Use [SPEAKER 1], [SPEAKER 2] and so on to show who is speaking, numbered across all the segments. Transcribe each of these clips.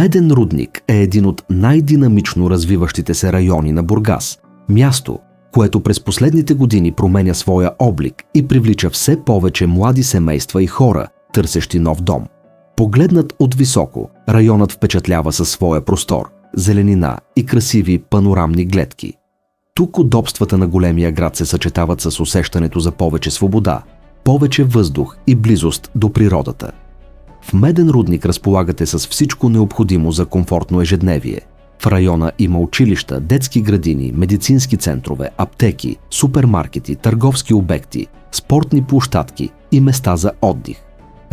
[SPEAKER 1] Меден рудник е един от най-динамично развиващите се райони на Бургас. Място, което през последните години променя своя облик и привлича все повече млади семейства и хора, търсещи нов дом. Погледнат от високо, районът впечатлява със своя простор, зеленина и красиви панорамни гледки. Тук удобствата на големия град се съчетават с усещането за повече свобода, повече въздух и близост до природата. В Меден рудник разполагате с всичко необходимо за комфортно ежедневие. В района има училища, детски градини, медицински центрове, аптеки, супермаркети, търговски обекти, спортни площадки и места за отдих.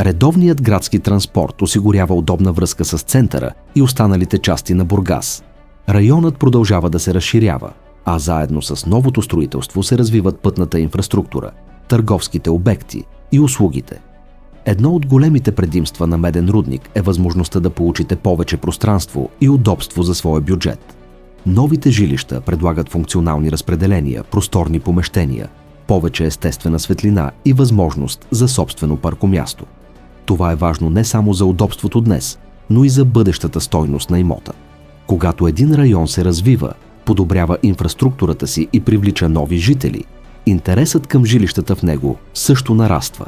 [SPEAKER 1] Редовният градски транспорт осигурява удобна връзка с центъра и останалите части на Бургас. Районът продължава да се разширява, а заедно с новото строителство се развиват пътната инфраструктура, търговските обекти и услугите. Едно от големите предимства на Меден рудник е възможността да получите повече пространство и удобство за своя бюджет. Новите жилища предлагат функционални разпределения, просторни помещения, повече естествена светлина и възможност за собствено паркомясто. Това е важно не само за удобството днес, но и за бъдещата стойност на имота. Когато един район се развива, подобрява инфраструктурата си и привлича нови жители, интересът към жилищата в него също нараства.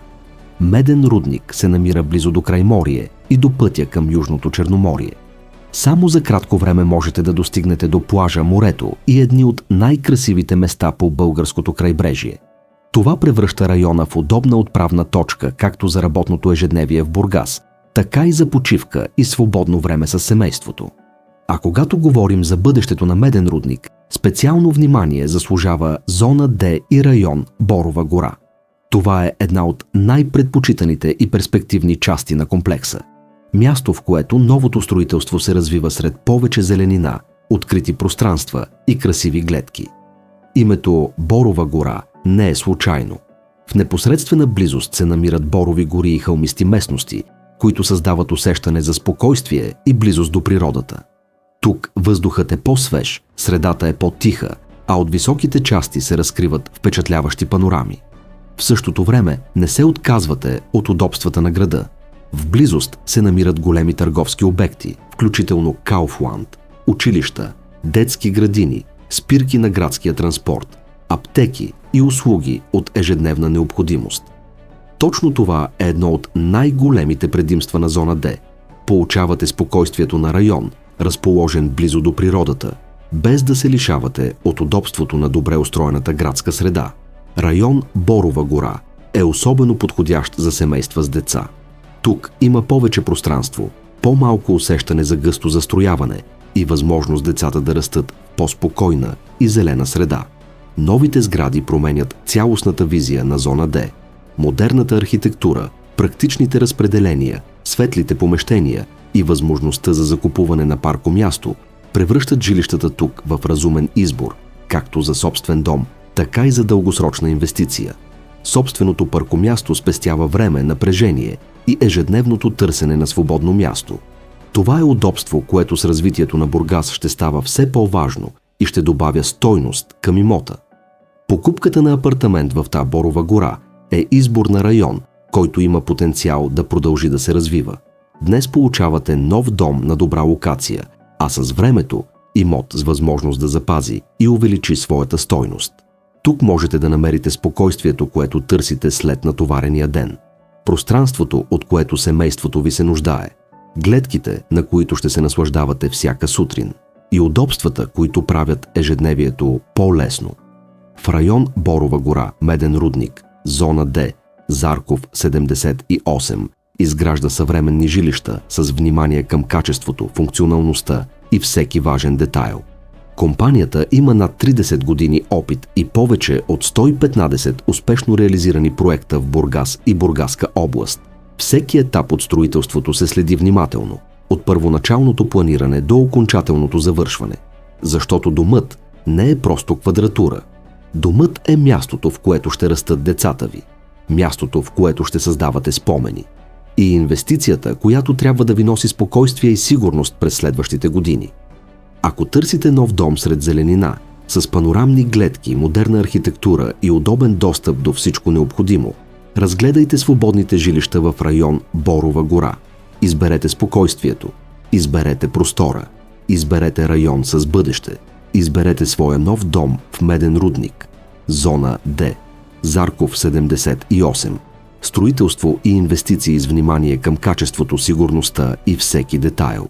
[SPEAKER 1] Меден рудник се намира близо до Крайморие и до пътя към Южното Черноморие. Само за кратко време можете да достигнете до плажа, морето и едни от най-красивите места по българското крайбрежие. Това превръща района в удобна отправна точка както за работното ежедневие в Бургас, така и за почивка и свободно време с семейството. А когато говорим за бъдещето на Меден рудник, специално внимание заслужава зона Д и район Борова гора. Това е една от най-предпочитаните и перспективни части на комплекса. Място, в което новото строителство се развива сред повече зеленина, открити пространства и красиви гледки. Името Борова гора не е случайно. В непосредствена близост се намират борови гори и хълмисти местности, които създават усещане за спокойствие и близост до природата. Тук въздухът е по-свеж, средата е по-тиха, а от високите части се разкриват впечатляващи панорами. В същото време не се отказвате от удобствата на града. В близост се намират големи търговски обекти, включително Кауфланд, училища, детски градини, спирки на градския транспорт, аптеки и услуги от ежедневна необходимост. Точно това е едно от най-големите предимства на зона Д. Получавате спокойствието на район, разположен близо до природата, без да се лишавате от удобството на добре устроената градска среда. Район Борова гора е особено подходящ за семейства с деца. Тук има повече пространство, по-малко усещане за гъсто застрояване и възможност децата да растат в по-спокойна и зелена среда. Новите сгради променят цялостната визия на зона Д. Модерната архитектура, практичните разпределения, светлите помещения и възможността за закупуване на паркомясто превръщат жилищата тук в разумен избор, както за собствен дом, така и за дългосрочна инвестиция. Собственото паркомясто спестява време, напрежение и ежедневното търсене на свободно място. Това е удобство, което с развитието на Бургас ще става все по-важно и ще добавя стойност към имота. Покупката на апартамент в та Борова гора е избор на район, който има потенциал да продължи да се развива. Днес получавате нов дом на добра локация, а с времето имот с възможност да запази и увеличи своята стойност. Тук можете да намерите спокойствието, което търсите след натоварения ден. Пространството, от което семейството ви се нуждае. Гледките, на които ще се наслаждавате всяка сутрин. И удобствата, които правят ежедневието по-лесно. В район Борова гора, Меден рудник, зона Д, Зарков 78, изгражда съвременни жилища с внимание към качеството, функционалността и всеки важен детайл. Компанията има над 30 години опит и повече от 115 успешно реализирани проекта в Бургас и Бургаска област. Всеки етап от строителството се следи внимателно, от първоначалното планиране до окончателното завършване. Защото домът не е просто квадратура. Домът е мястото, в което ще растат децата ви. Мястото, в което ще създавате спомени. И инвестицията, която трябва да ви носи спокойствие и сигурност през следващите години. Ако търсите нов дом сред зеленина, с панорамни гледки, модерна архитектура и удобен достъп до всичко необходимо, разгледайте свободните жилища в район Борова гора. Изберете спокойствието. Изберете простора. Изберете район с бъдеще. Изберете своя нов дом в Меден рудник. Зона Д. Зарков 78. Строителство и инвестиции с внимание към качеството, сигурността и всеки детайл.